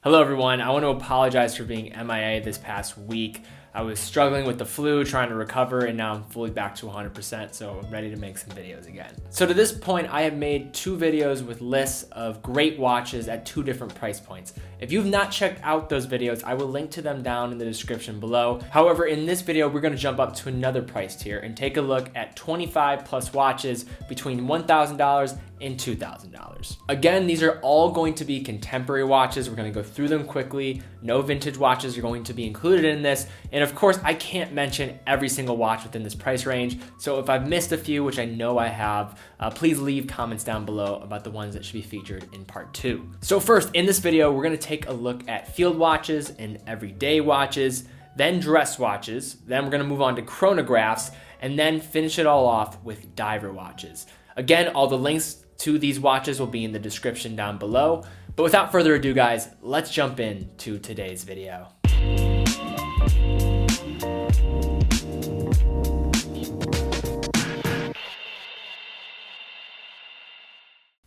Hello everyone, I want to apologize for being MIA this past week. I was struggling with the flu, trying to recover, and now I'm fully back to 100%, so I'm ready to make some videos again. So to this point, I have made 2 videos with lists of great watches at 2 different price points. If you've not checked out those videos, I will link to them down in the description below. However, in this video, we're going to jump up to another price tier and take a look at 25 plus watches between $1,000 and $2,000. Again, these are all going to be contemporary watches. We're going to go through them quickly. No vintage watches are going to be included in this. And of course, I can't mention every single watch within this price range. So if I've missed a few, which I know I have, please leave comments down below about the ones that should be featured in part 2. So first, in this video, we're going to take a look at field watches and everyday watches, then dress watches. Then we're going to move on to chronographs, and then finish it all off with diver watches. Again, all the links to these watches will be in the description down below. But without further ado, guys, let's jump into today's video.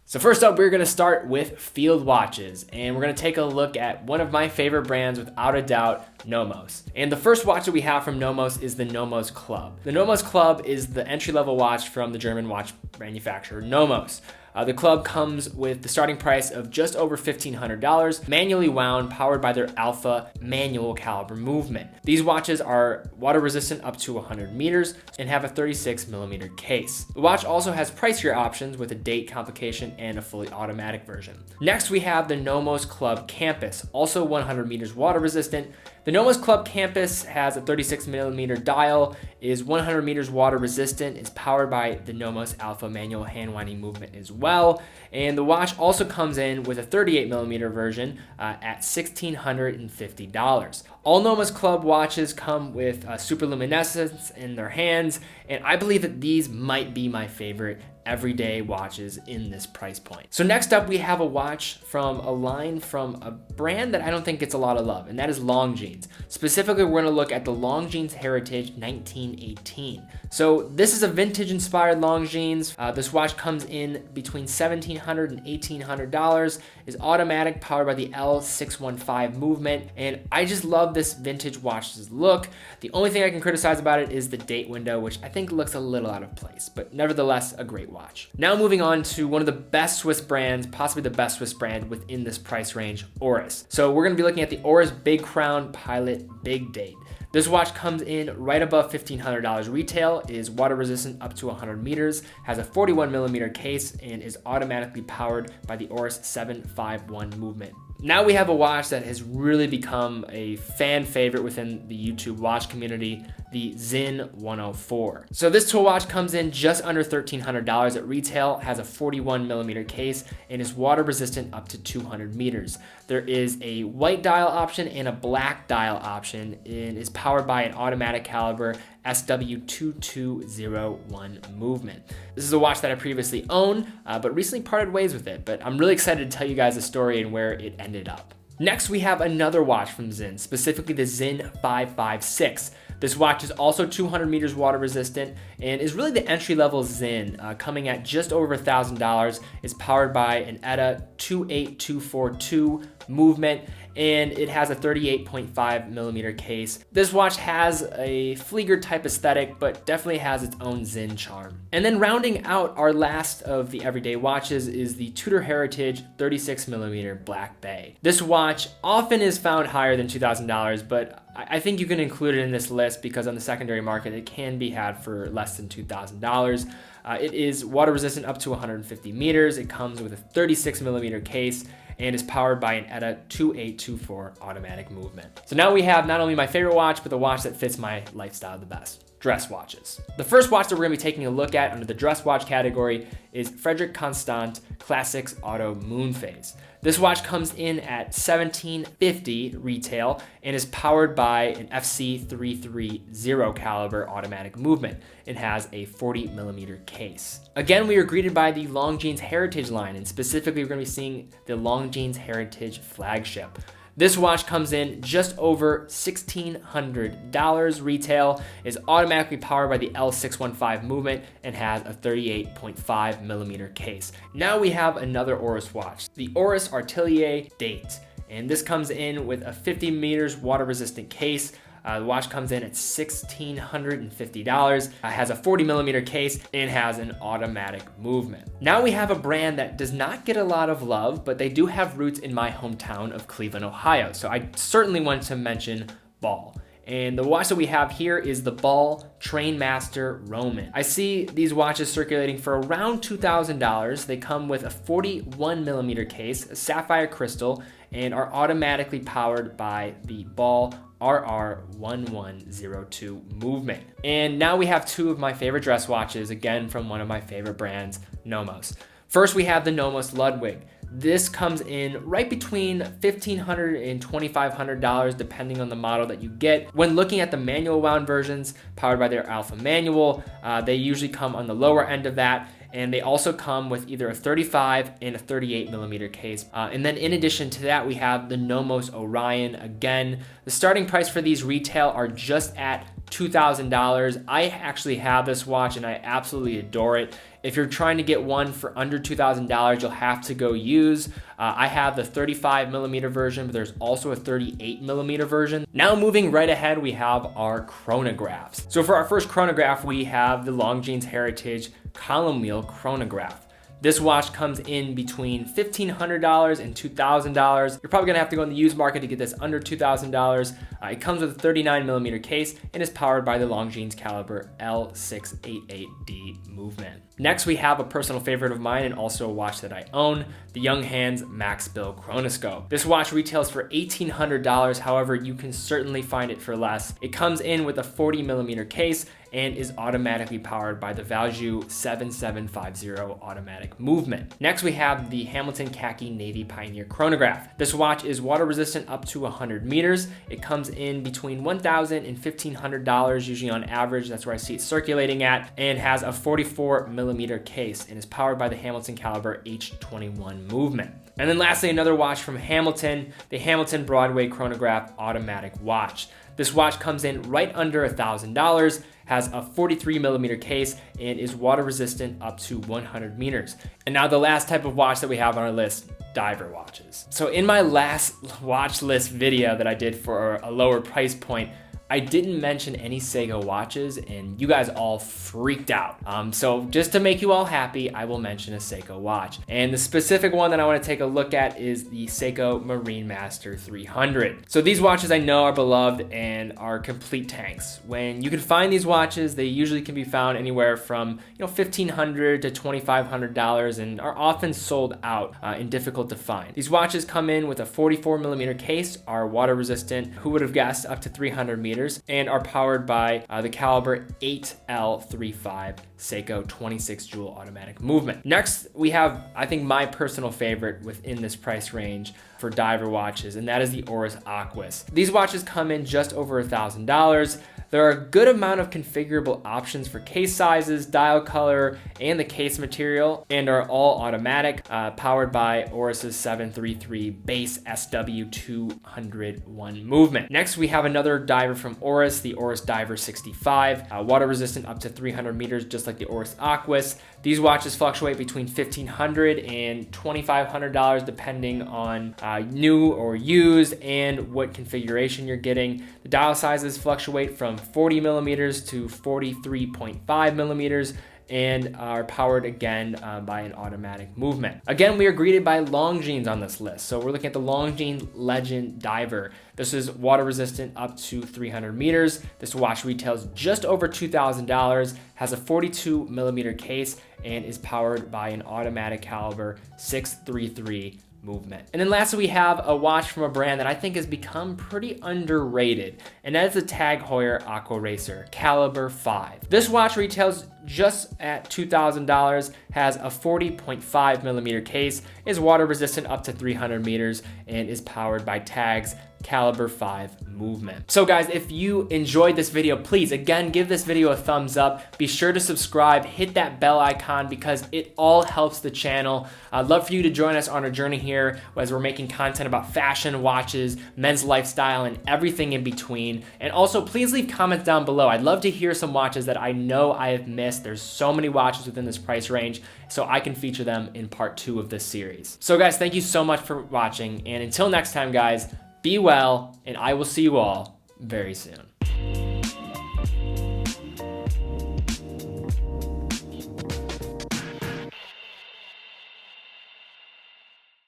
So first up, we're going to start with field watches, and we're going to take a look at one of my favorite brands, without a doubt, Nomos. And the first watch that we have from Nomos is the Nomos Club. The Nomos Club is the entry-level watch from the German watch manufacturer Nomos. The Club comes with the starting price of just over $1,500, manually wound, powered by their Alpha manual caliber movement. These watches are water resistant up to 100 meters and have a 36mm case. The watch also has pricier options with a date complication and a fully automatic version. Next, we have the Nomos Club Campus, also 100 meters water resistant. The Nomos Club Campus has a 36mm dial, is 100 meters water resistant, is powered by the Nomos Alpha manual hand winding movement as well. And the watch also comes in with a 38mm version at $1,650. All Nomos Club watches come with superluminescence in their hands, and I believe that these might be my favorite everyday watches in this price point. So next up, we have a watch from a line from a brand that I don't think gets a lot of love, and that is Longines. Specifically, we're going to look at the Longines Heritage 1918. So this is a vintage inspired Longines. This watch comes in between $1,700 and $1,800, is automatic, powered by the L615 movement, and I just love this vintage watch's look. The only thing I can criticize about it is the date window, which I think looks a little out of place, but nevertheless, a great watch. Now moving on to one of the best Swiss brands, possibly the best Swiss brand within this price range, Oris. So we're going to be looking at the Oris Big Crown Pilot Big Date. This watch comes in right above $1,500 retail, is water resistant up to 100 meters, has a 41mm case, and is automatically powered by the Oris 751 movement. Now we have a watch that has really become a fan favorite within the YouTube watch community, the Zin 104. So this tool watch comes in just under $1,300 at retail, has a 41mm case, and is water resistant up to 200 meters. There is a white dial option and a black dial option, and is powered by an automatic caliber SW2201 movement. This is a watch that I previously owned, but recently parted ways with it, but I'm really excited to tell you guys the story and where it ended up. Next, we have another watch from Zin, specifically the Zin 556. This watch is also 200 meters water resistant and is really the entry-level Zin, coming at just over $1,000, is powered by an ETA 28242 movement, and it has a 38.5mm case. This watch has a Flieger type aesthetic, but definitely has its own Zin charm. And then rounding out our last of the everyday watches is the Tudor Heritage 36mm Black Bay. This watch often is found higher than $2,000, but I think you can include it in this list because on the secondary market, it can be had for less than $2,000. It is water resistant up to 150 meters. It comes with a 36mm case and is powered by an ETA 2824 automatic movement. So now we have not only my favorite watch, but the watch that fits my lifestyle the best. Dress watches. The first watch that we're going to be taking a look at under the dress watch category is Frederic Constant Classics Auto Moonphase. This watch comes in at $1,750 retail and is powered by an FC330 caliber automatic movement. It has a 40mm case. Again, we are greeted by the Longines Heritage line, and specifically we're going to be seeing the Longines Heritage flagship. This watch comes in just over $1,600 retail, is automatically powered by the L615 movement, and has a 38.5mm case. Now we have another Oris watch, the Oris Artelier Date. And this comes in with a 50 meters water resistant case. The watch comes in at $1,650. Has a 40 millimeter case and has an automatic movement. Now we have a brand that does not get a lot of love, but they do have roots in my hometown of Cleveland, Ohio. So I certainly want to mention Ball. And the watch that we have here is the Ball Trainmaster Roman. I see these watches circulating for around $2,000. They come with a 41 millimeter case, a sapphire crystal, and are automatically powered by the Ball RR1102 movement. And now we have two of my favorite dress watches, again from one of my favorite brands, Nomos. First, we have the Nomos Ludwig. This comes in right between $1,500 and $2,500 depending on the model that you get. When looking at the manual wound versions powered by their Alpha manual, they usually come on the lower end of that. And they also come with either a 35 and a 38 millimeter case. And then in addition to that, we have the Nomos Orion. Again, the starting price for these retail are just at $2,000. I actually have this watch and I absolutely adore it. If you're trying to get one for under $2,000, you'll have to go use. I have the 35 millimeter version, but there's also a 38 millimeter version. Now moving right ahead, we have our chronographs. So for our first chronograph, we have the Longines Heritage Column Wheel Chronograph. This watch comes in between $1,500 and $2,000. You're probably gonna have to go in the used market to get this under $2,000. It comes with a 39 millimeter case and is powered by the Longines caliber L688D movement. Next, we have a personal favorite of mine and also a watch that I own, the Young Hands Max Bill Chronoscope. This watch retails for $1,800. However, you can certainly find it for less. It comes in with a 40 millimeter case and is automatically powered by the Valjoux 7750 automatic movement. Next, we have the Hamilton Khaki Navy Pioneer Chronograph. This watch is water resistant up to 100 meters. It comes in between $1,000 and $1,500, usually on average. That's where I see it circulating at, and has a 44 millimeter case and is powered by the Hamilton caliber H21 movement. And then lastly, another watch from Hamilton, the Hamilton Broadway Chronograph automatic watch. This watch comes in right under $1,000, has a 43 millimeter case, and is water resistant up to 100 meters. And now the last type of watch that we have on our list, diver watches. So in my last watch list video that I did for a lower price point, I didn't mention any Seiko watches and you guys all freaked out. So just to make you all happy, I will mention a Seiko watch. And the specific one that I want to take a look at is the Seiko Marine Master 300. So these watches I know are beloved and are complete tanks. When you can find these watches, they usually can be found anywhere from $1,500 to $2,500 and are often sold out and difficult to find. These watches come in with a 44 millimeter case, are water resistant, who would have guessed, up to 300 meters, and are powered by the caliber 8L35 Seiko 26 jewel automatic movement. Next, we have, I think, my personal favorite within this price range for diver watches, and that is the Oris Aquis. These watches come in just over $1,000. There are a good amount of configurable options for case sizes, dial color, and the case material, and are all automatic, powered by Oris's 733 base SW201 movement. Next, we have another diver from Oris, the Oris Diver 65, water resistant up to 300 meters, just like the Oris Aquis. These watches fluctuate between $1,500 and $2,500 depending on new or used and what configuration you're getting. The dial sizes fluctuate from 40 millimeters to 43.5 millimeters and are powered again by an automatic movement. Again, we are greeted by Longines on this list. So we're looking at the Longines Legend Diver. This is water resistant up to 300 meters. This watch retails just over $2,000, has a 42 millimeter case, and is powered by an automatic caliber 633 movement. And then lastly, we have a watch from a brand that I think has become pretty underrated, and that is the Tag Heuer Aqua Racer Caliber 5. This watch retails just at $2,000, has a 40.5 millimeter case, is water resistant up to 300 meters, and is powered by Tag's Caliber 5 movement. movement. So guys, if you enjoyed this video, please, again, give this video a thumbs up. Be sure to subscribe, hit that bell icon because it all helps the channel. I'd love for you to join us on our journey here as we're making content about fashion, watches, men's lifestyle, and everything in between. And also, please leave comments down below. I'd love to hear some watches that I know I have missed. There's so many watches within this price range, so I can feature them in part 2 of this series. So guys, thank you so much for watching. And until next time, guys, be well, and I will see you all very soon.